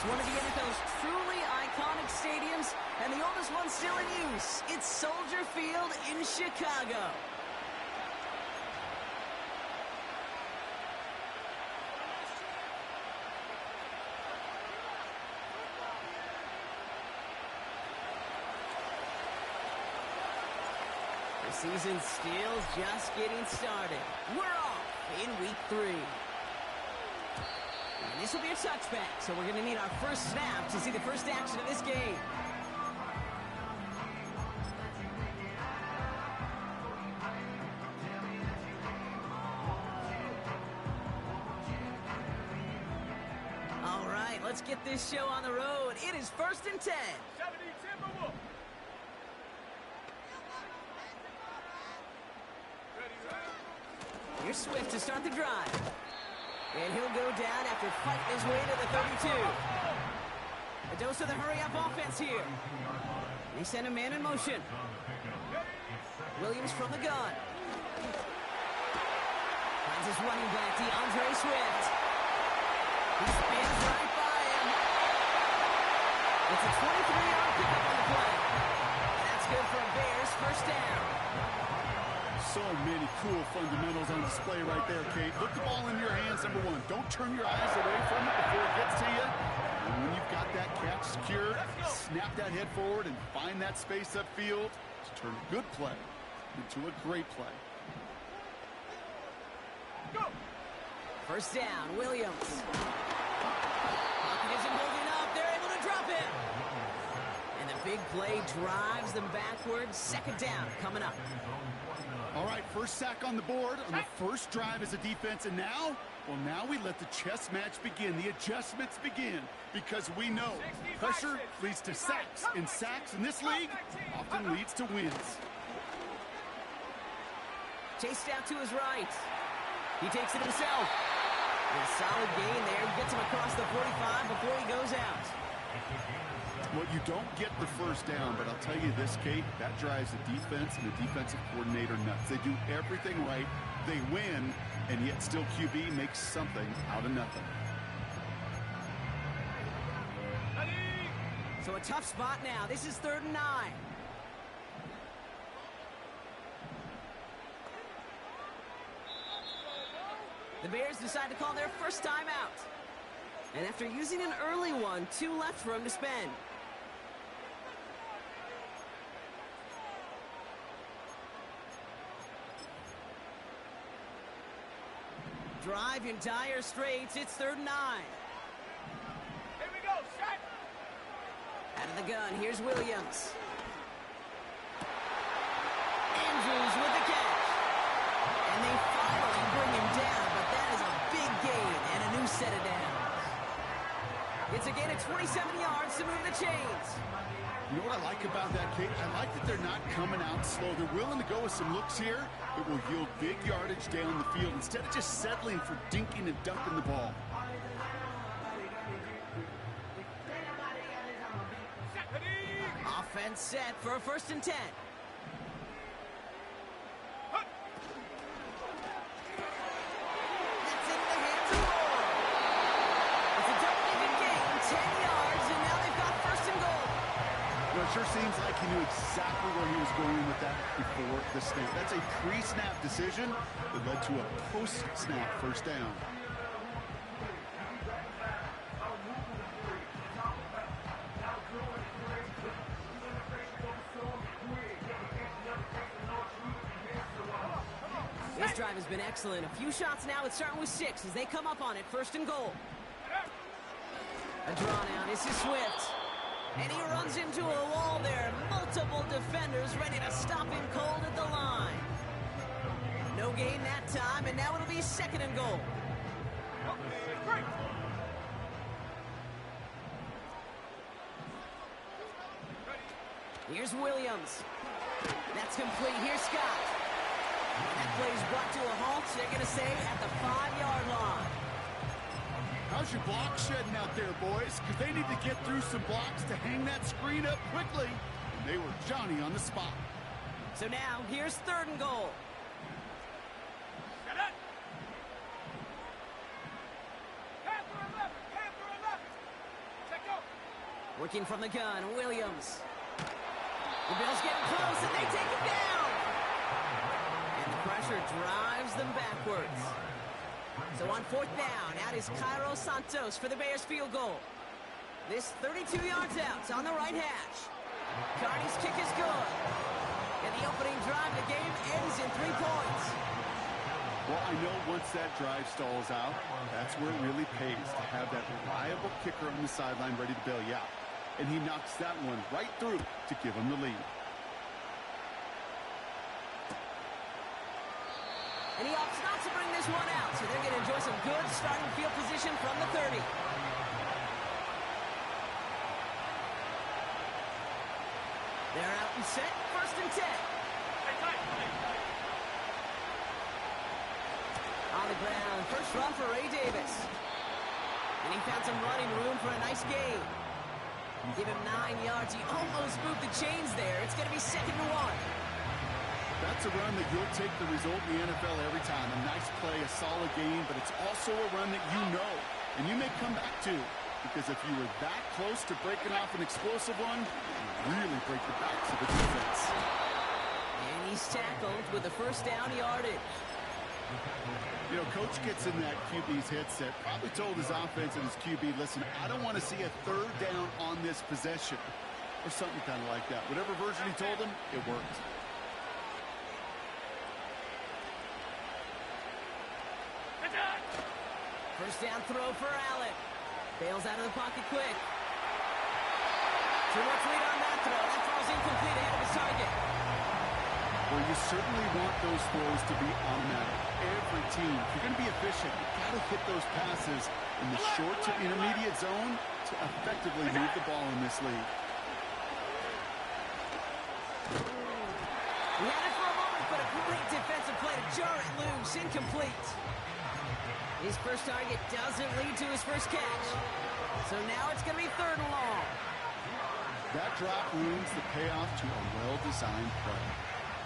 one of the NFL's truly iconic stadiums, and the oldest one still in use. It's Soldier Field in Chicago. The season's still just getting started. We're off in week 3. And this will be a touchback, so we're going to need our first snap to see the first action of this game. All right, let's get this show on the road. It is 1st and 10. Here's Swift to start the drive. And he'll go down after fighting his way to the 32. A dose of the hurry-up offense here. They send a man in motion. Williams from the gun. Finds his running back, DeAndre Swift. He spins right by him. It's a 23-yard pickup on the play. And that's good for a Bears first down. So many cool fundamentals on display right there, Kate. Put the ball in your hands, number one. Don't turn your eyes away from it before it gets to you. And when you've got that catch secured, snap that head forward and find that space upfield to turn a good play into a great play. Go! First down, Williams. Pocket isn't holding up. They're able to drop it. And the big play drives them backwards. Second down coming up. All right, first sack on the board on the first drive as a defense, and now, well, now we let the chess match begin, the adjustments begin, because we know pressure leads to sacks, and sacks in this league often leads to wins. Chased out to his right. He takes it himself. A solid gain there. He gets him across the 45 before he goes out. Well, you don't get the first down, but I'll tell you this, Kate, that drives the defense and the defensive coordinator nuts. They do everything right, they win, and yet still QB makes something out of nothing. So a tough spot now. This is 3rd and 9. The Bears decide to call their first timeout. And after using an early one, 2 left for him to spend. Drive in dire straits. It's 3rd and 9. Here we go, set. Out of the gun, here's Williams. Andrews with the catch. And they finally bring him down, but that is a big gain and a new set of downs. It's a gain of 27 yards to move the chains. You know what I like about that, Kate? I like that they're not coming out slow. They're willing to go with some looks here. It will yield big yardage down the field instead of just settling for dinking and dunking the ball. Offense set for a 1st and 10. That's in the hands of Moore. It's a double-digit gain, 10 yards, and now they've got 1st and goal. Well, it sure seems like he knew exactly where he was going with that before the snap. That's a pre-snap decision that led to a post-snap first down. This drive has been excellent. A few shots now. It's starting with 6 as they come up on it. 1st and goal. A draw now. This is Swift. And he runs into a wall there. Multiple defenders ready to stop him cold at the line. No gain that time, and now it'll be 2nd and goal. Here's Williams. That's complete. Here's Scott. And that play's brought to a halt. They're going to say at the 5-yard line. How's your block shedding out there, boys? Because they need to get through some blocks to hang that screen up quickly. And they were Johnny on the spot. So now, here's 3rd and goal. Panther 11, Panther 11. Check Working from the gun, Williams. The Bills getting close, and they take it down. And the pressure drives them backwards. So on 4th down, out is Cairo Santos for the Bears field goal. This 32 yards out, it's on the right hash. Carney's kick is good. And the opening drive of the game ends in 3 points. Well, I know once that drive stalls out, that's where it really pays to have that reliable kicker on the sideline ready to bail you out. And he knocks that one right through to give him the lead. And he opts not to bring this one out, so they're going to enjoy some good starting field position from the 30. They're out and set, 1st and 10. On the ground, first run for Ray Davis. And he found some running room for a nice gain. Give him 9 yards. He almost moved the chains there. It's going to be 2nd and 1. That's a run that you'll take the result in the NFL every time. A nice play, a solid game, but it's also a run that you know, and you may come back to, because if you were that close to breaking off an explosive one, you really break the backs of the defense. And he's tackled with the first down yardage. You know, Coach gets in that QB's headset, probably told his offense and his QB, listen, I don't want to see a 3rd down on this possession, or something kind of like that. Whatever version he told him, it worked. First down throw for Allen. Bails out of the pocket quick. Too much lead on that throw. That throw's incomplete ahead of his target. Well, you certainly want those throws to be automatic. Every team, if you're going to be efficient, you've got to hit those passes in the short to intermediate zone to effectively move the ball in this league. We had it for a moment, but a great defensive play to jar it loose. Incomplete. His first target doesn't lead to his first catch. So now it's going to be 3rd and long. That drop ruins the payoff to a well-designed play.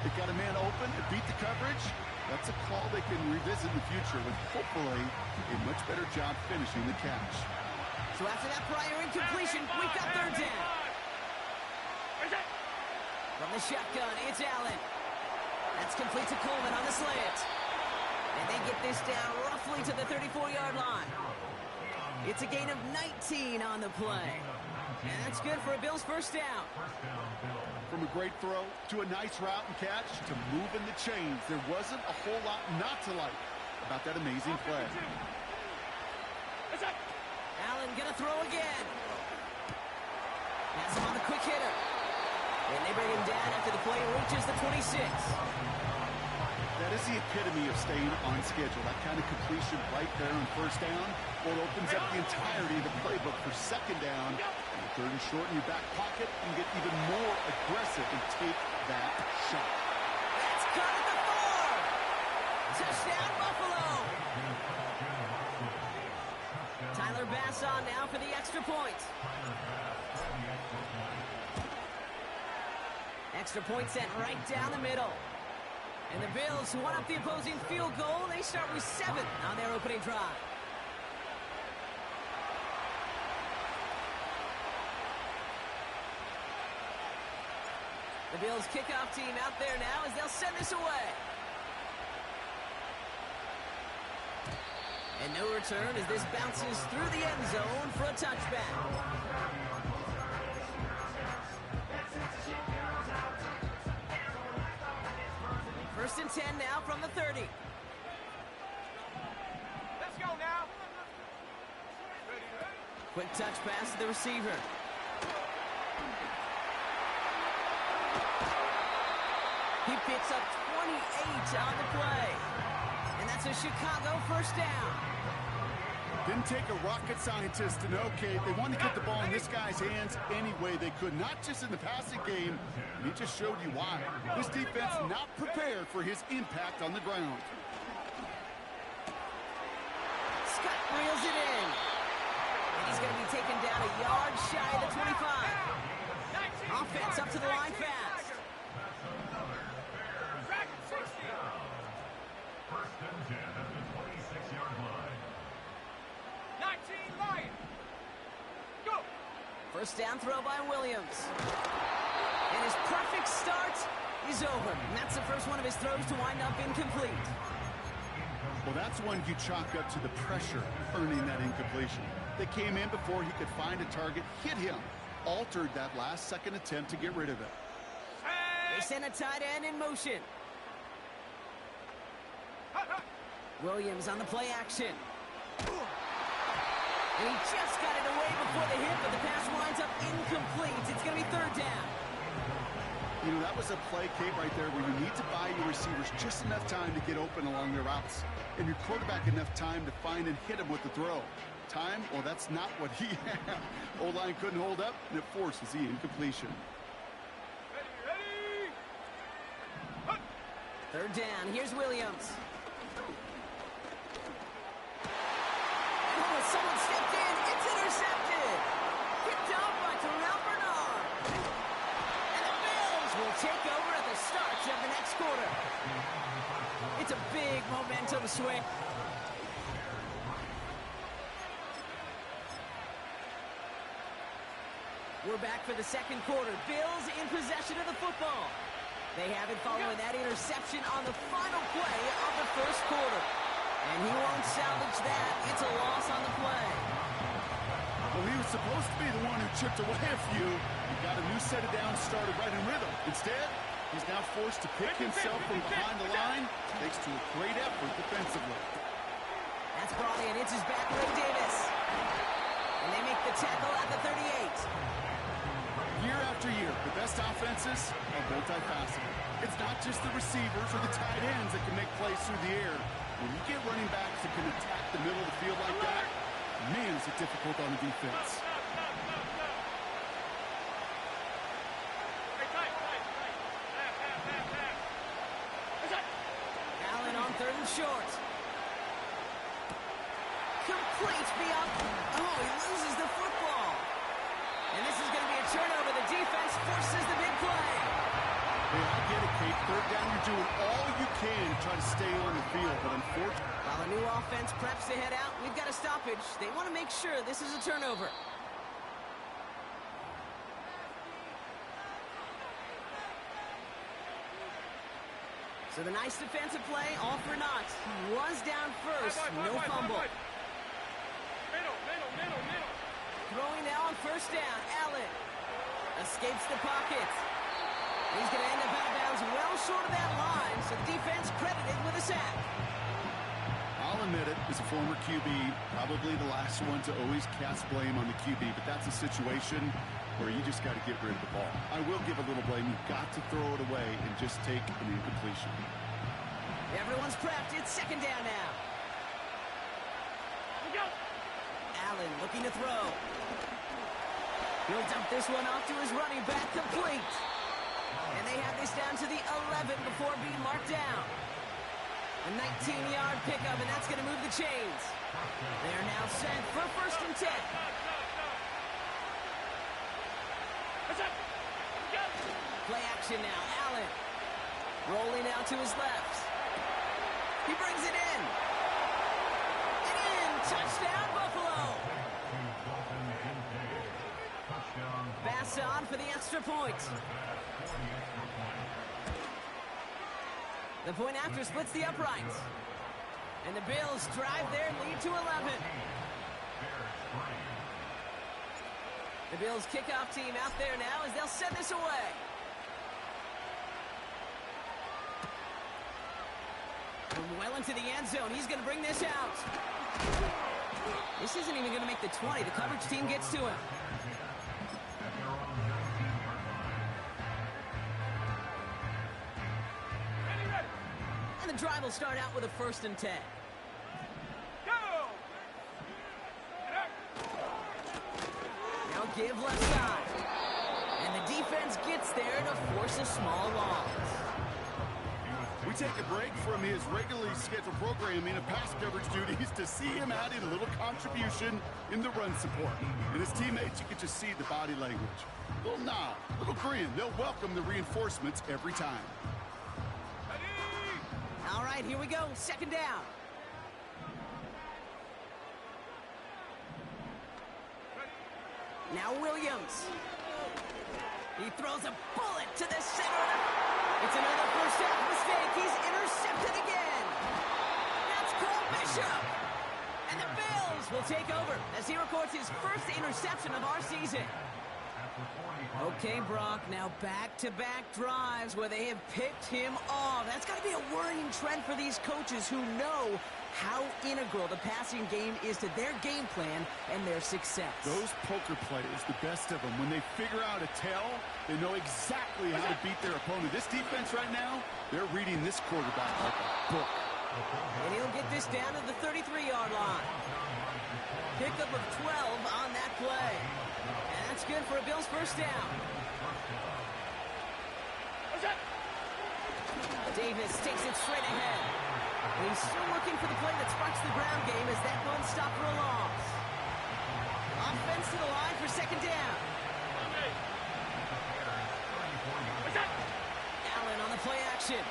They got a man open to beat the coverage. That's a call they can revisit in the future with hopefully a much better job finishing the catch. So after that prior incompletion, we've got 3rd down. From the shotgun, it's Allen. That's complete to Coleman on the slant. And they get this down roughly to the 34-yard line. It's a gain of 19 on the play. And that's good for a Bills first down. From a great throw to a nice route and catch to moving the chains, there wasn't a whole lot not to like about that amazing play. Allen gonna throw again. Has him on the quick hitter. And they bring him down after the play reaches the 26. That is the epitome of staying on schedule. That kind of completion right there on first down, well, it opens up the entirety of the playbook for 2nd down. And 3rd and short in your back pocket, you can get even more aggressive and take that shot. That's caught at the 4. Touchdown, Buffalo. Tyler Bass on now for the extra point. Extra point sent right down the middle. And the Bills, who won up the opposing field goal, they start with 7 on their opening drive. The Bills kickoff team out there now as they'll send this away. And no return as this bounces through the end zone for a touchback. First and 10 now from the 30. Let's go now. Quick touch pass to the receiver. He picks up 28 on the play. And that's a Chicago first down. Didn't take a rocket scientist to know, Kate. They wanted to get the ball in this guy's hands any way they could, not just in the passing game, and he just showed you why. This defense not prepared for his impact on the ground. Scott reels it in. And he's going to be taken down a yard shy of the 25. Offense up to the line fast. First down throw by Williams. And his perfect start is over. And that's the first one of his throws to wind up incomplete. Well, that's one you chalk up to the pressure earning that incompletion. They came in before he could find a target, hit him, altered that last-second attempt to get rid of it. They send a tight end in motion. Williams on the play action. And he just got it away before the hit, but the pass winds up incomplete. It's going to be third down. You know, that was a play, Kate, right there where you need to buy your receivers just enough time to get open along their routes. And your quarterback enough time to find and hit him with the throw. Time? Well, that's not what he had. O-line couldn't hold up, and it forces the incompletion. Third down. Here's Williams. Oh, someone stepped in. It's intercepted. Picked up by Terrell Bernard. And the Bills will take over at the start of the next quarter. It's a big momentum swing. We're back for the second quarter. Bills in possession of the football. They have it following that interception on the final play of the first quarter. And he won't salvage that. It's a loss on the play. Well, he was supposed to be the one who chipped away a few. He got a new set of downs started right in rhythm. Instead, he's now forced to pick himself from behind the line, thanks to a great effort defensively. That's brought in. It's his back, Ray Davis. And they make the tackle at the 38. Year after year, the best offenses are multifaceted. It's not just the receivers or the tight ends that can make plays through the air. When you get running backs that can attack the middle of the field like that, man, is it difficult on the defense. Allen on third and short. Complete beyond. Oh, he loses the football. And this is going to be a turnover. The defense forces the big play. Hey, I get it, Kate. Third down, you're doing all you can to try to stay on the field, but unfortunately... While a new offense preps to head out, we've got a stoppage. They want to make sure this is a turnover. So the nice defensive play, all for naught. He was down first, no fumble. Middle. Throwing now on first down, Allen escapes the pocket. He's going to end up out of bounds well short of that line, so the defense credited with a sack. I'll admit it, as a former QB, probably the last one to always cast blame on the QB, but that's a situation where you just got to get rid of the ball. I will give a little blame. You've got to throw it away and just take an incompletion. Everyone's prepped. It's second down now. Allen looking to throw. He'll dump this one off to his running back, complete. And they have this down to the 11 before being marked down. A 19-yard pickup, and that's going to move the chains. They're now set for first and 10. Play action now. Allen rolling out to his left. He brings it in. And in. Touchdown, Buffalo. Bass on for the extra point. The point after splits the uprights. And the Bills drive their lead to 11. The Bills kickoff team out there now as they'll send this away. From well into the end zone, he's going to bring this out. This isn't even going to make the 20. The coverage team gets to him. And the drive will start out with a first and 10. Now give left side. And the defense gets there to force a small loss. We take a break from his regularly scheduled programming of pass coverage duties to see him add in a little contribution in the run support. And his teammates, you can just see the body language. Little nod, little grin. They'll welcome the reinforcements every time. All right, here we go. Second down. Now Williams. He throws a bullet to the center. It's another first half mistake. He's intercepted again. That's Cole Bishop. And the Bills will take over as he records his first interception of our season. Okay, Brock, now back-to-back drives where they have picked him off. That's got to be a worrying trend for these coaches who know how integral the passing game is to their game plan and their success. Those poker players, the best of them, when they figure out a tell, they know exactly how to beat their opponent. This defense right now, they're reading this quarterback like a book. And he'll get this down to the 33-yard line. Pickup of 12 on that play. And that's good for a Bills first down. Davis takes it straight ahead. He's still looking for the play that sparks the ground game as that one stop for a loss. Offense to the line for second down. Allen on the play action.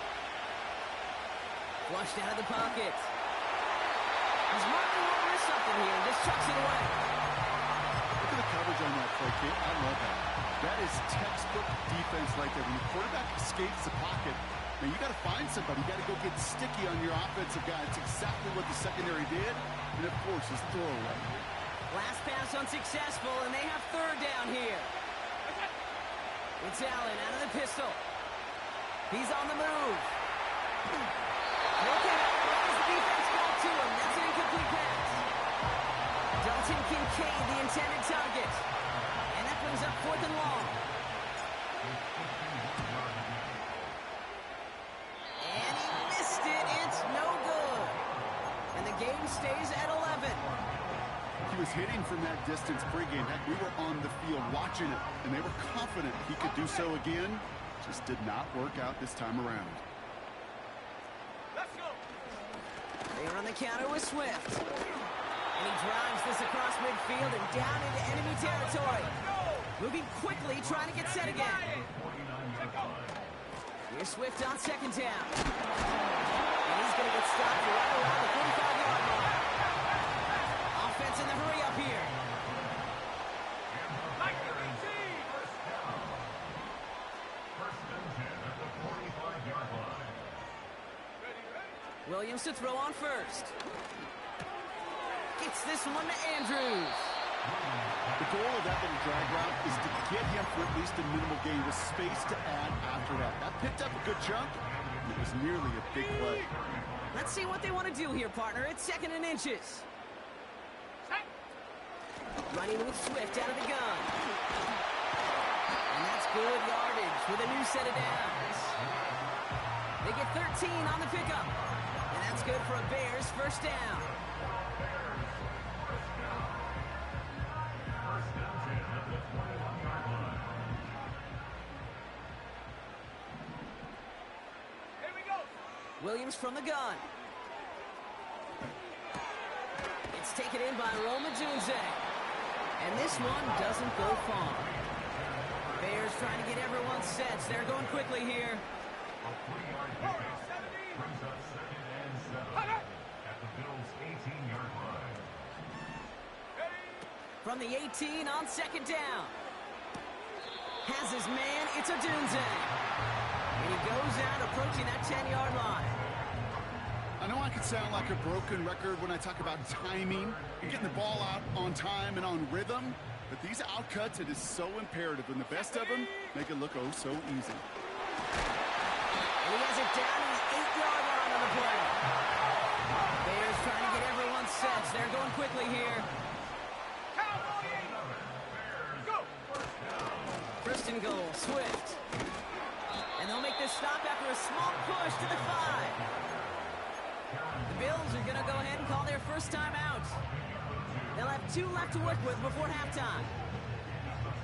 Flushed out of the pocket. He's marking over something here and just chucks it away. Look at the coverage on that play, kid. I love that. That is textbook defense right there. When the quarterback escapes the pocket, now you got to find somebody. You got to go get sticky on your offensive guy. It's exactly what the secondary did. And, of course, his throwaway. Last pass unsuccessful, and they have third down here. It's Allen out of the pistol. He's on the move. Okay, what does the defense go to him? That's an incomplete pass. Dalton Kincaid, the intended target. And that brings up fourth and long. And he missed it. It's no good. And the game stays at 11. He was hitting from that distance pregame. Heck, we were on the field watching it, and they were confident he could do so again. Just did not work out this time around. Let's go. They are on the counter with Swift. And he drives this across midfield and down into enemy territory. Moving quickly, trying to get set again. Here's Swift on second down. And he's going to get stopped right around the 45-yard line. Offense in the hurry up here. Williams to throw on first. Gets this one to Andrews. The goal of that little drag route is to get him for at least a minimal gain with space to add after that. That picked up a good chunk, and it was nearly a big play. Let's see what they want to do here, partner. It's second and inches. Running with Swift out of the gun. And that's good yardage with a new set of downs. They get 13 on the pickup. And that's good for a Bears first down. Here we go. Williams from the gun. It's taken in by Roma Junze. And this one doesn't go far. Bears trying to get everyone set. They're going quickly here. From the 18 on second down. Has his man. It's a Dunze. And he goes out approaching that 10-yard line. I know I could sound like a broken record when I talk about timing and getting the ball out on time and on rhythm, but these outcuts, it is so imperative, and the best of them make it look oh so easy. And he has it down to the 8-yard line on the play. Bears trying to get everyone set. They're going quickly here. First and goal, Swift. And they'll make this stop after a small push to the 5. The Bills are going to go ahead and call their first time out. They'll have 2 left to work with before halftime.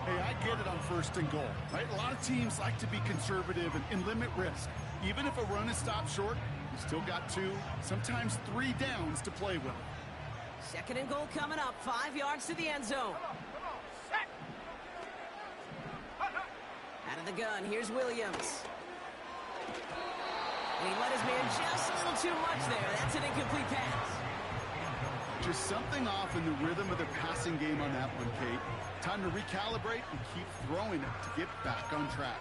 Hey, I get it on first and goal, right? A lot of teams like to be conservative and limit risk. Even if a run is stopped short, you still got 2, sometimes 3 downs to play with. Second and goal coming up, 5 yards to the end zone. Out of the gun, here's Williams. And he let his man just a little too much there. That's an incomplete pass. Just something off in the rhythm of their passing game on that that one, Kate. Time to recalibrate and keep throwing it to get back on track.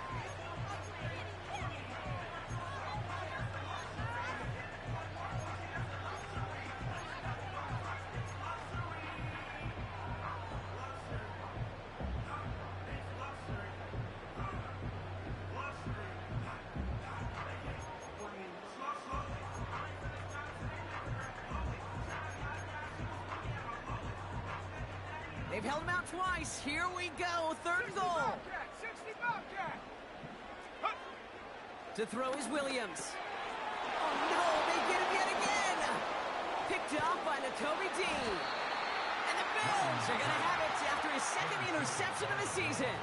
They've held him out twice. Here we go. Third goal. 60 Bobcat. To throw is Williams. Oh, no. They get him yet again. Picked off by Nakobe Dean. And the Bills are going to have it after his second interception of the season.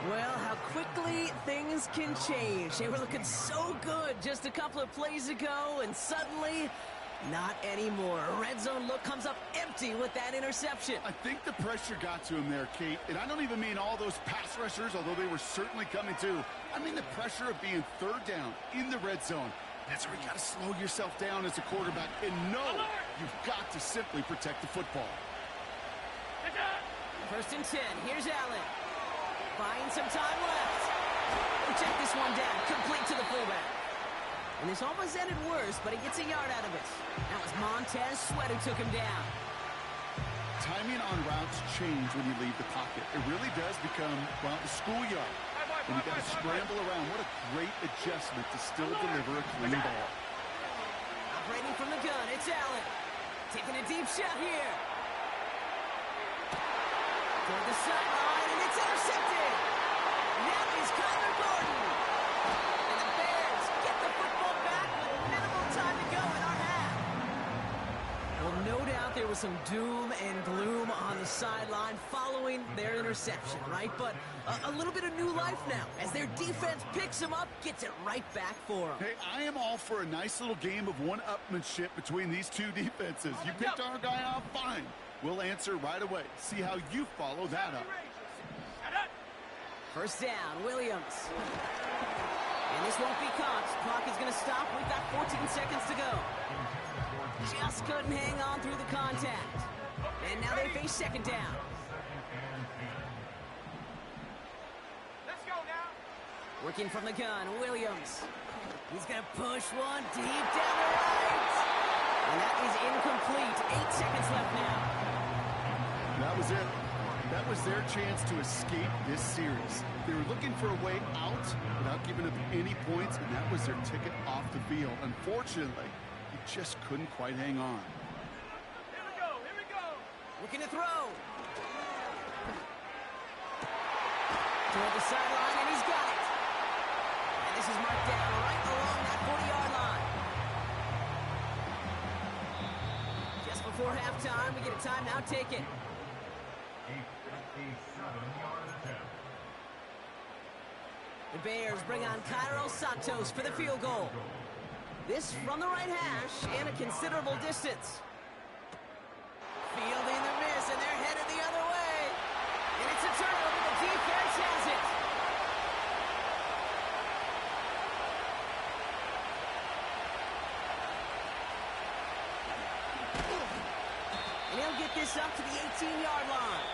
Well, how quickly things can change. They were looking so good just a couple of plays ago, and suddenly, not anymore. A red zone look comes up empty with that interception. I think the pressure got to him there, Kate. And I don't even mean all those pass rushers, although they were certainly coming too. I mean the pressure of being third down in the red zone. That's where you got to slow yourself down as a quarterback and know you've got to simply protect the football. First and 10. Here's Allen. Finds some time left. Check this one down. Complete to the fullback. And this almost ended worse, but he gets a yard out of it. That was Montez Sweat who took him down. Timing on routes change when you leave the pocket. It really does become, well, the schoolyard. And you got to scramble around. What a great adjustment to still deliver a clean ball. Operating from the gun, it's Allen. Taking a deep shot here. Toward the sideline, and it's intercepted. That is Kyler Gordon. And the Bears get the football back with minimal time to go in our half. Well, no doubt there was some doom and gloom on the sideline following their interception, right? But a little bit of new life now as their defense picks them up, gets it right back for them. Hey, I am all for a nice little game of one-upmanship between these two defenses. You picked our guy off, fine. We'll answer right away. See how you follow that up. First down, Williams. And this won't be caught. Clock is going to stop. We've got 14 seconds to go. Just couldn't hang on through the contact. And now they face second down. Let's go now. Working from the gun, Williams. He's going to push one deep down the right. And that is incomplete. 8 seconds left now. That was it. That was their chance to escape this series. They were looking for a way out without giving up any points, and that was their ticket off the field. Unfortunately, he just couldn't quite hang on. Here we go. Here we go. Looking to throw. Toward the sideline, and he's got it. And this is marked down right along that 40-yard line. Just before halftime, we get a timeout taken. The Bears bring on Cairo Santos for the field goal. This from the right hash and a considerable distance. Fielding the miss, and they're headed the other way. And it's a turnover. The defense has it. And he'll get this up to the 18-yard line.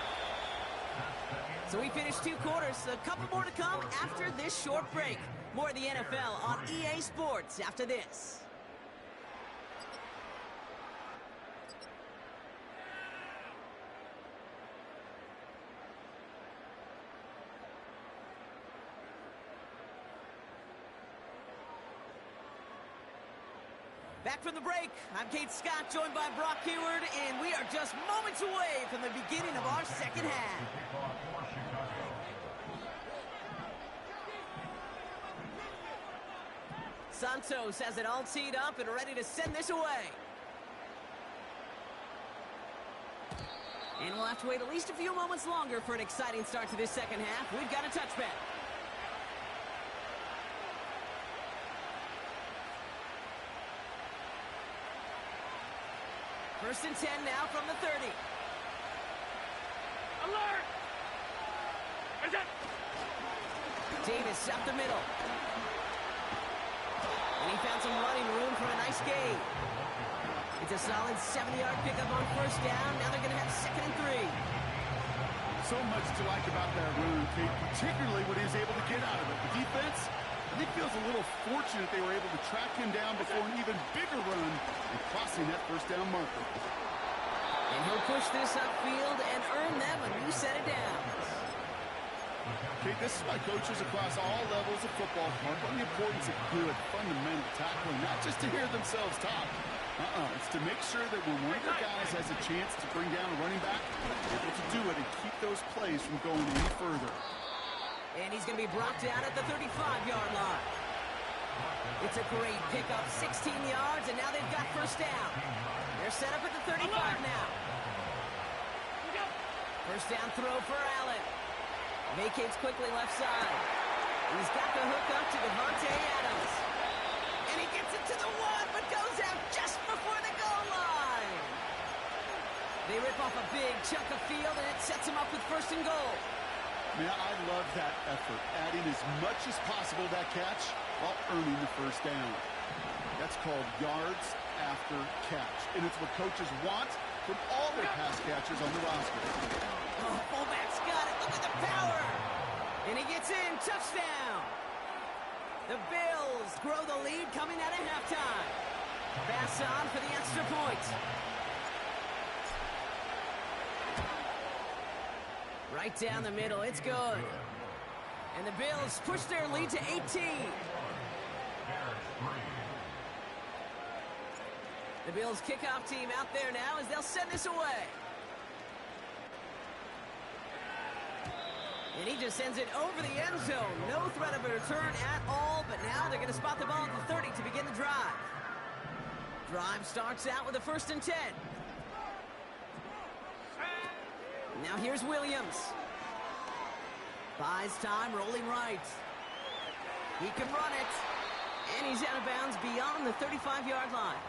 So we finished 2 quarters. A couple more to come after this short break. More of the NFL on EA Sports after this. Back from the break, I'm Kate Scott, joined by Brock Hayward, and we are just moments away from the beginning of our second half. Santos has it all teed up and ready to send this away. And we'll have to wait at least a few moments longer for an exciting start to this second half. We've got a touchback. First and 10 now from the 30. Alert! Davis up the middle. And he found some running room for a nice gain. It's a solid 70-yard pickup on first down. Now they're going to have 2nd and 3. So much to like about that run, Kate, particularly what he was able to get out of it. The defense, I think, feels a little fortunate they were able to track him down before an even bigger run and crossing that first down marker. And he'll push this upfield and earn them a new set of downs. Okay, this is why coaches across all levels of football harp on the importance of good, fundamental tackling, not just to hear themselves talk. It's to make sure that when one of their guys has a chance to bring down a running back, they're able to do it and keep those plays from going any further. And he's going to be brought down at the 35-yard line. It's a great pickup, 16 yards, and now they've got first down. They're set up at the 35 now. First down throw for Allen. Vacates quickly left side. He's got the hook up to Devontae Adams. And he gets it to the one, but goes out just before the goal line. They rip off a big chunk of field, and it sets him up with first and goal. Man, I love that effort, adding as much as possible to that catch while earning the first down. That's called yards after catch, and it's what coaches want from all their pass catchers on the roster. Oh, fullback's got it. Look at the power. And he gets in. Touchdown. The Bills grow the lead coming out of halftime. Pass on for the extra point. Right down the middle. It's good. And the Bills push their lead to 18. The Bills kickoff team out there now as they'll send this away. And he just sends it over the end zone. No threat of a return at all, but now they're going to spot the ball at the 30 to begin the drive. Drive starts out with a 1st and 10. Now here's Williams. Buys time, rolling right. He can run it. And he's out of bounds beyond the 35-yard line.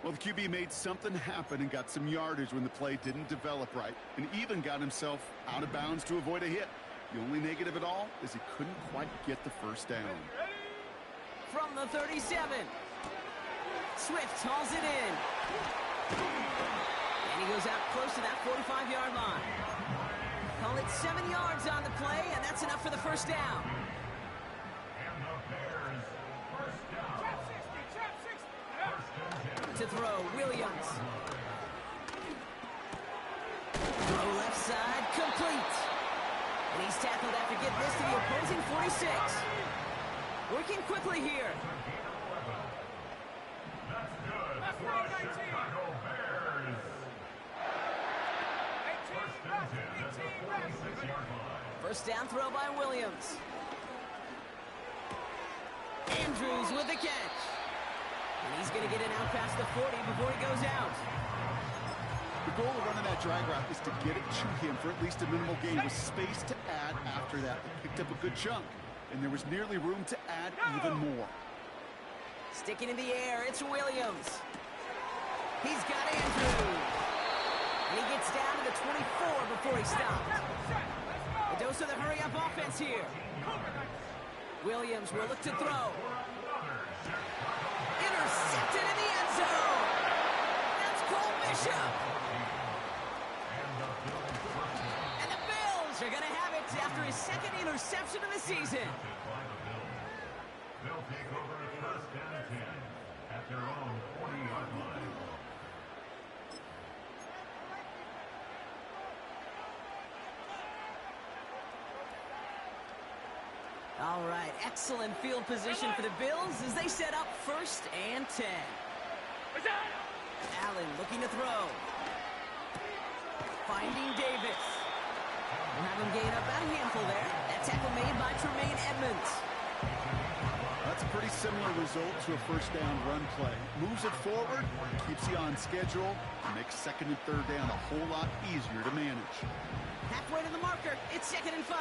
Well, the QB made something happen and got some yardage when the play didn't develop right, and even got himself out of bounds to avoid a hit. The only negative at all is he couldn't quite get the first down. From the 37, Swift hauls it in. And he goes out close to that 45-yard line. Call it 7 yards on the play, and that's enough for the first down. To throw, Williams. Throw left side, complete. And he's tackled after getting this to the opposing 46. Working quickly here. First down throw by Williams. Andrews with the catch. And he's going to get it out past the 40 before he goes out. The goal of running that drag route is to get it to him for at least a minimal gain with space to add after that. They picked up a good chunk, and there was nearly room to add even more. Sticking in the air, it's Williams. He's got Andrews. And he gets down to the 24 before he stops. A dose of the hurry-up offense here. Williams will look to throw. Intercepted in the end zone. That's Cole Bishop. And the Bills are going to have it after his second interception of the season. They'll take over first and 10 at their own 40-yard line. All right, excellent field position for the Bills as they set up 1st and 10. Allen looking to throw. Finding Davis. We'll have him gain up about a handful there. That tackle made by Tremaine Edmonds. That's a pretty similar result to a first down run play. Moves it forward, keeps you on schedule, and makes 2nd and 3rd down a whole lot easier to manage. Halfway to the marker, it's 2nd and 5.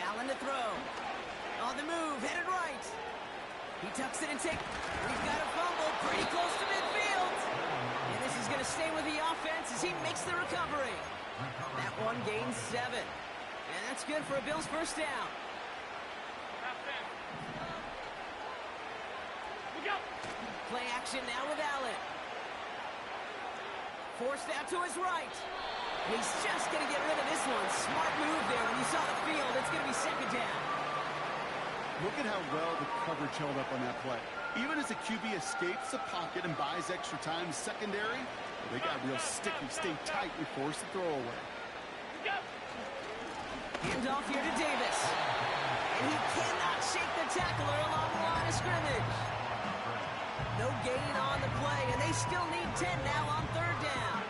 Allen to throw. On the move, headed right. He tucks it and takes. He's got a fumble pretty close to midfield. And this is going to stay with the offense as he makes the recovery. That one gains 7. And that's good for a Bills first down. Play action now with Allen. Forced out to his right. And he's just going to get rid of this one. Smart move there. When you saw the field, it's going to be second down. Look at how well the coverage held up on that play. Even as the QB escapes the pocket and buys extra time secondary, they got real sticky, stay tight, and force the throw away. Hand off here to Davis. And he cannot shake the tackler along the line of scrimmage. No gain on the play, and they still need 10 now on third down.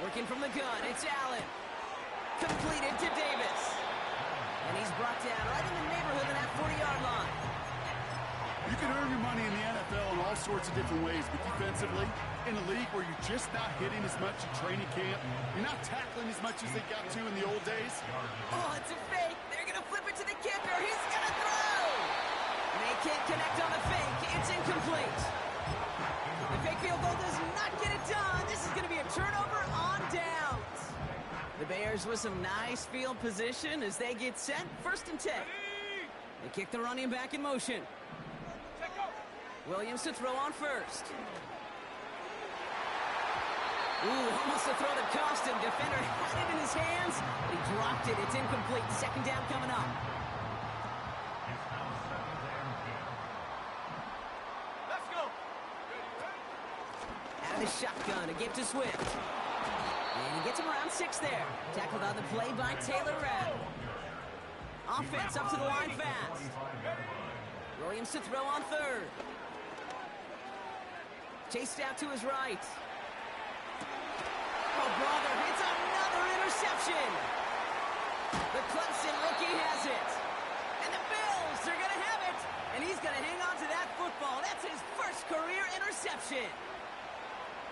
Working from the gun, it's Allen. Completed to Davis. And he's brought down right in the neighborhood of that 40-yard line. You can earn your money in the NFL in all sorts of different ways, but defensively, in a league where you're just not hitting as much at training camp, you're not tackling as much as they got to in the old days. Oh, it's a fake. They're going to flip it to the kicker. He's going to throw. They can't connect on the fake. It's incomplete. The fake field goal does not get it done. This is going to be a turnover on downs. The Bears with some nice field position as they get set. First and 10. They kick the running back in motion. Williams to throw on first. Ooh, almost a throw that cost him. Defender had it in his hands, but he dropped it. It's incomplete. Second down coming up. Let's go. Out of the shotgun, a give to Swift. And he gets him around 6 there. Tackled on the play by Taylor Rapp. Offense up to the line fast. Williams to throw on third. Chased out to his right. Oh, brother, it's another interception. The Clemson rookie has it. And the Bills are going to have it. And he's going to hang on to that football. That's his first career interception.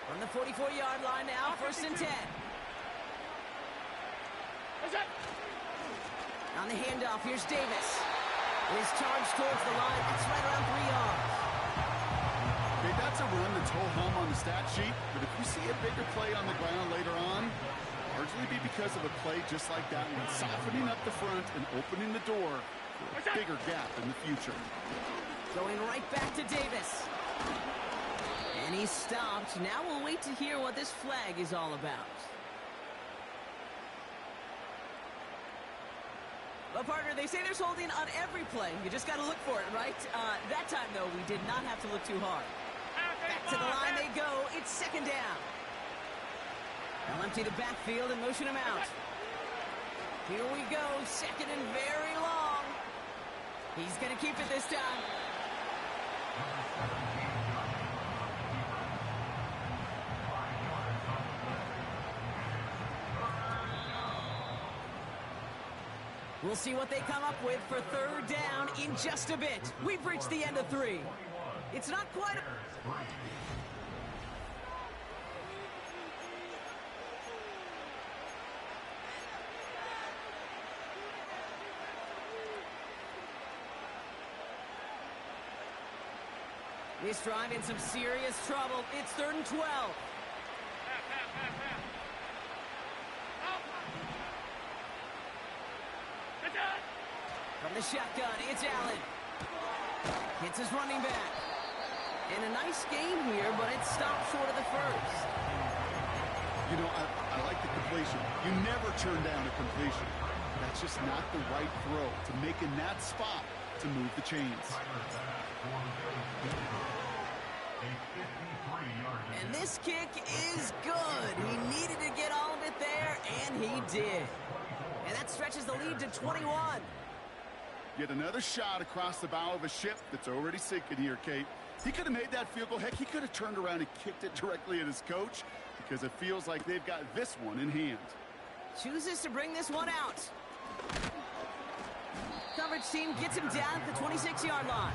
From the 44-yard line now, first and 10. On the handoff, here's Davis. His charge towards the line. That's right around 3 yards. Okay, that's a run that's ho-hum on the stat sheet, but if you see a bigger play on the ground later on, largely be because of a play just like that one, softening up the front and opening the door for a bigger gap in the future. Going right back to Davis. And he's stopped. Now we'll wait to hear what this flag is all about. Well, partner, they say there's holding on every play. You just got to look for it, right? That time, though, we did not have to look too hard. Back to the line they go. It's second down. They'll empty the backfield and motion him out. Here we go. Second and very long. He's going to keep it this time. We'll see what they come up with for third down in just a bit. We've reached the end of 3. It's not quite a... This drive in some serious trouble. It's 3rd and 12. From the shotgun, it's Allen. Hits his running back. And a nice game here, but it stopped short of the first. You know, I like the completion. You never turn down a completion. That's just not the right throw to make in that spot to move the chains. And this kick is good. He needed to get all of it there, and he did. And that stretches the lead to 21. Yet another shot across the bow of a ship that's already sinking here, Kate. He could have made that field goal. Heck, he could have turned around and kicked it directly at his coach because it feels like they've got this one in hand. Chooses to bring this one out. Coverage team gets him down at the 26-yard line.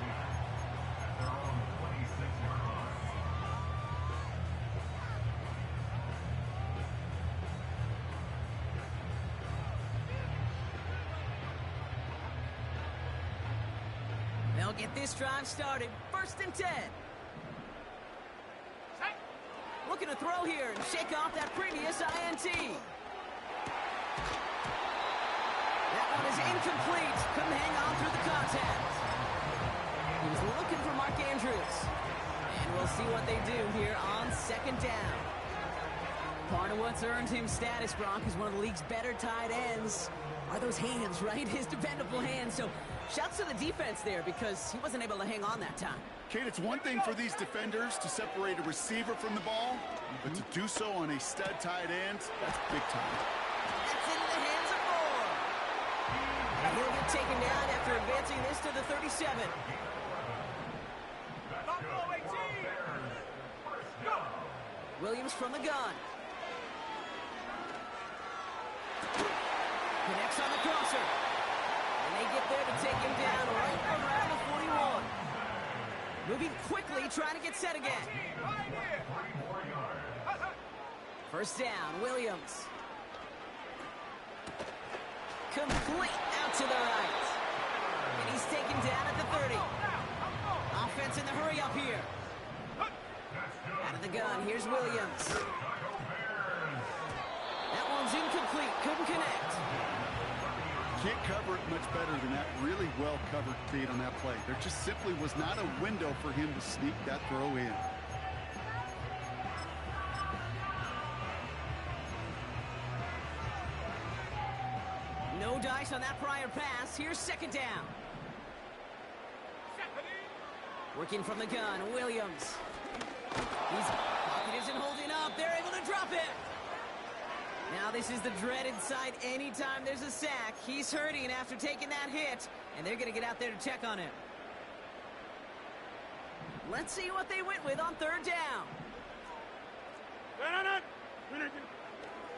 They'll get this drive started. 1st and 10. Looking to throw here and shake off that previous INT. incomplete. Couldn't hang on through the contact. He was looking for Mark Andrews. And we'll see what they do here on second down. Part of what's earned him status, Brock, is one of the league's better tight ends. Are those hands, right? His dependable hands. So shouts to the defense there because he wasn't able to hang on that time. Kate, it's one thing for these defenders to separate a receiver from the ball, but to do so on a stud tight end, that's big time. That's into the hands of Moore. And he'll get taken down after advancing this to the 37. Buffalo 18. Go. Williams from the gun. Connects on the crosser. And they get there to take him down right around the 41. Moving quickly, trying to get set again. Right here. First down, Williams. Complete out to the right. And he's taken down at the 30. Offense in the hurry up here. Out of the gun, here's Williams. That one's incomplete, couldn't connect. Can't cover it much better than that. Really well covered, Kate, on that play. There just simply was not a window for him to sneak that throw in. No dice on that prior pass. Here's second down. Working from the gun, Williams. Pocket isn't holding up. They're able to drop it. Now this is the dreaded sight anytime there's a sack. He's hurting after taking that hit, and they're going to get out there to check on him. Let's see what they went with on third down.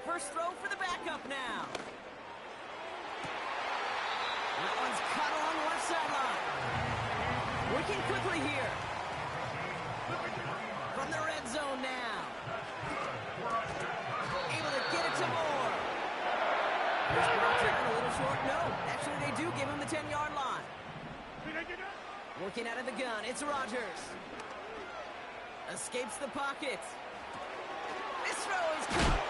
First throw for the backup now. That one's cut along the left sideline. Working quickly here. From the red zone now. Able to get it to Moore. Here's brought down a little short. No, actually they do give him the 10-yard line. Working out of the gun, it's Rodgers. Escapes the pocket. This throw is cut.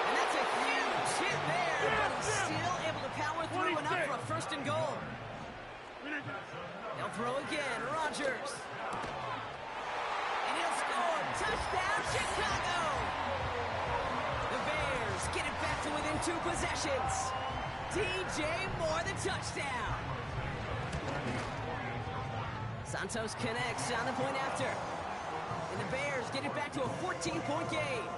And that's a huge hit there, but he's still able to power through enough for a first and goal. They'll throw again, Rodgers. And he'll score. Touchdown, Chicago! The Bears get it back to within 2 possessions. DJ Moore, the touchdown. Santos connects on the point after. And the Bears get it back to a 14-point game.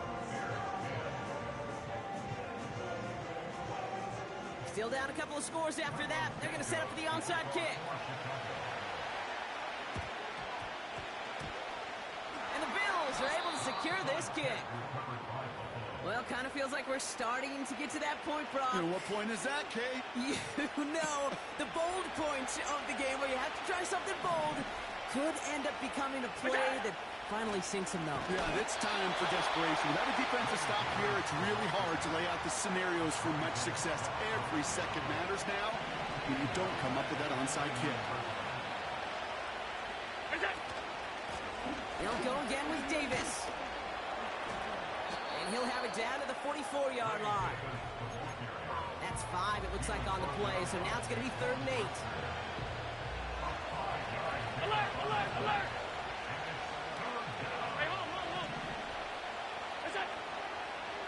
Still down a couple of scores after that. They're going to set up for the onside kick. And the Bills are able to secure this kick. Well, kind of feels like we're starting to get to that point, Brock. And what point is that, Kate? You know, the bold point of the game where you have to try something bold could end up becoming a play that finally sinks him, though. Yeah, it's time for desperation. Without a defensive stop here, it's really hard to lay out the scenarios for much success. Every second matters now when you don't come up with that onside kick. They'll go again with Davis. And he'll have it down to the 44-yard line. That's 5, it looks like, on the play. So now it's going to be 3rd and 8. Alert, alert, alert! Hey, hold on. What's that?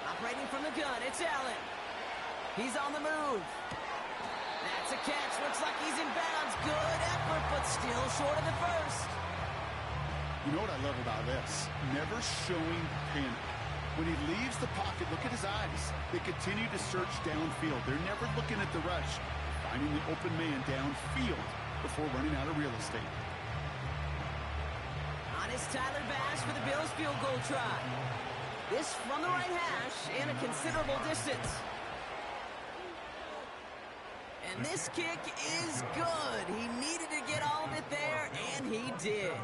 Operating from the gun, it's Allen. He's on the move. That's a catch. Looks like he's in bounds. Good effort, but still short of the first. You know what I love about this? Never showing panic. When he leaves the pocket, look at his eyes. They continue to search downfield. They're never looking at the rush. Finding the open man downfield before running out of real estate. On is Tyler Bass for the Bills field goal try. This from the right hash and a considerable distance. And this kick is good. He needed to get all of it there, and he did.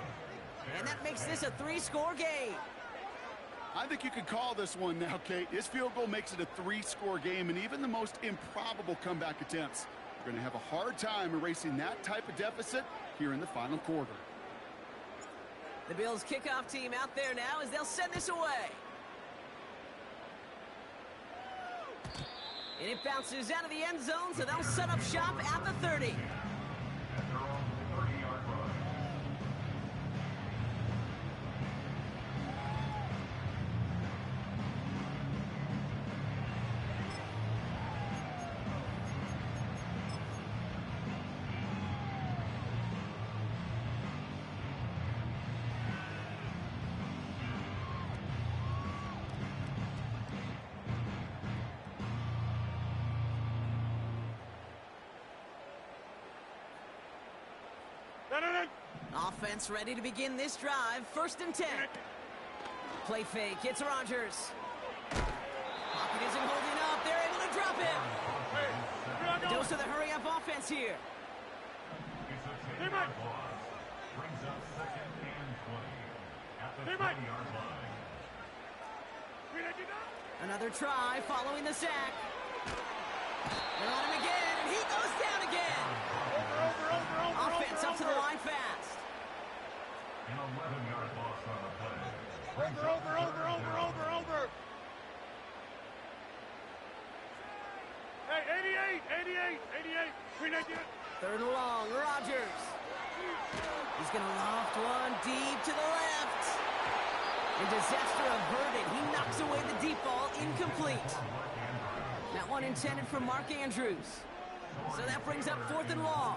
And that makes this a 3-score game. I think you could call this one now, Kate. His field goal makes it a 3-score game, and even the most improbable comeback attempts are going to have a hard time erasing that type of deficit here in the final quarter. The Bills kickoff team out there now as they'll send this away. And it bounces out of the end zone, so they'll set up shop at the 30. At their own 30-yard line. Offense ready to begin this drive. 1st and 10. Play fake. It's Rodgers. Pocket isn't holding up. They're able to drop him. Dose of the hurry-up offense here. It's a 10-yard loss. Brings up 2nd and 20 at the 20-yard line. Another try following the sack. They're on him again, and he goes down again. Offense up to the line fast. An 11-yard loss on the play. Over. Hey, 88. 3rd and long, Rodgers. He's going to loft one deep to the left. And disaster averted. He knocks away the deep ball, incomplete. That one intended for Mark Andrews. So that brings up 4th and long.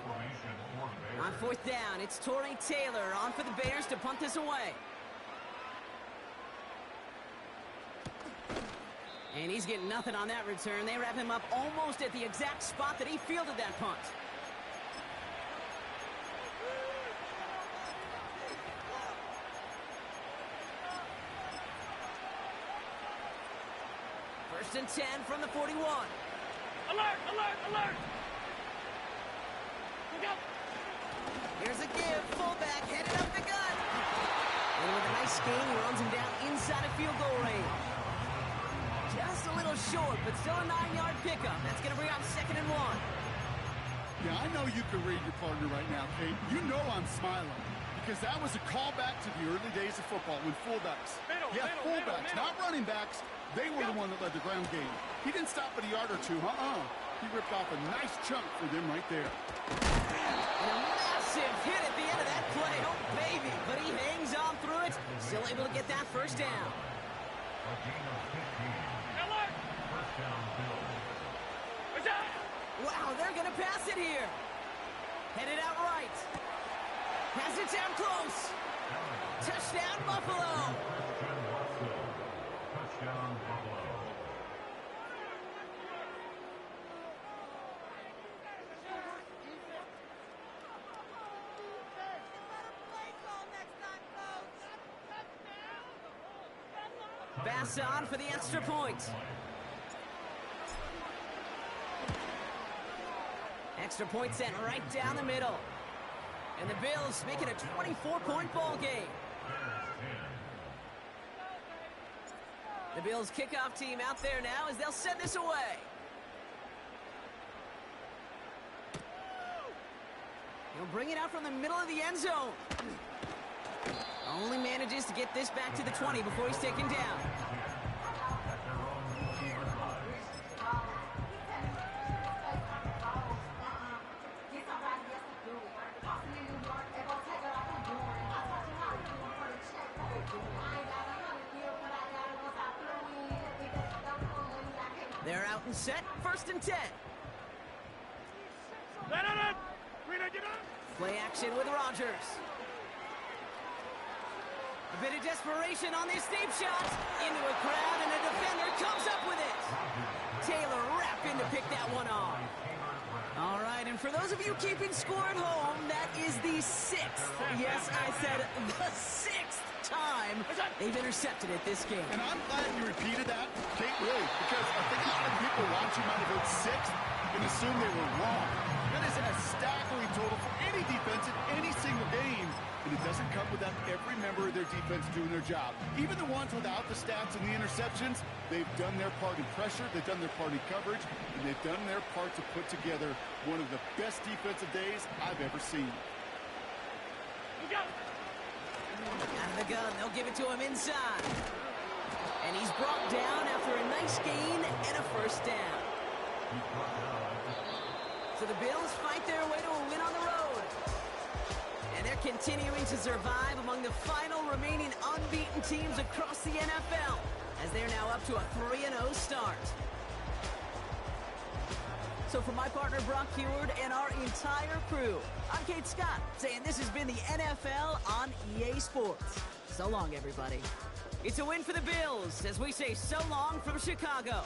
On 4th down, it's Torrey Taylor on for the Bears to punt this away. And he's getting nothing on that return. They wrap him up almost at the exact spot that he fielded that punt. First and 10 from the 41. Alert! Look out! Here's a give, fullback, headed up the gut. And with a nice gain, he runs him down inside of field goal range. Just a little short, but still a 9-yard pickup. That's going to bring out 2nd and 1. Yeah, I know you can read your partner right now, Kate. You know I'm smiling. Because that was a callback to the early days of football when fullbacks, fullbacks, not running backs, they were the one that led the ground game. He didn't stop at a yard or two, He ripped off a nice chunk for them right there. And a massive hit at the end of that play. Oh, baby. But he hangs on through it. Still able to get that 1st down. A gain of 15. Alert! 1st down, Bills. Wow, they're going to pass it here. Headed out right. Has it down close. Touchdown, Buffalo. Touchdown, Buffalo. Bass on for the extra point. Extra point sent right down the middle. And the Bills make it a 24-point ball game. The Bills kickoff team out there now as they'll send this away. He'll bring it out from the middle of the end zone. Only manages to get this back to the 20 before he's taken down. They're out and set. 1st and 10. Play action with Rodgers. A bit of desperation on this deep shot. Into a crowd, and a defender comes up with it. Taylor wrapped in to pick that one off. All right, and for those of you keeping score at home, that is the 6th. Yes, I said the 6th time they've intercepted it this game. And I'm glad you repeated that, Kate, really, because I think a lot of people watching might have heard 6th and assumed they were wrong. That is a staggering total for any defense in any single game. And it doesn't come without every member of their defense doing their job. Even the ones without the stats and the interceptions, they've done their part in pressure, they've done their part in coverage, and they've done their part to put together one of the best defensive days I've ever seen. Out of the gun, they'll give it to him inside. And he's brought down after a nice gain and a 1st down. So the Bills fight their way to a win on the road. And they're continuing to survive among the final remaining unbeaten teams across the NFL, as they're now up to a 3-0 start. So for my partner Brock Heward and our entire crew, I'm Kate Scott, saying this has been the NFL on EA Sports. So long, everybody. It's a win for the Bills, as we say so long from Chicago.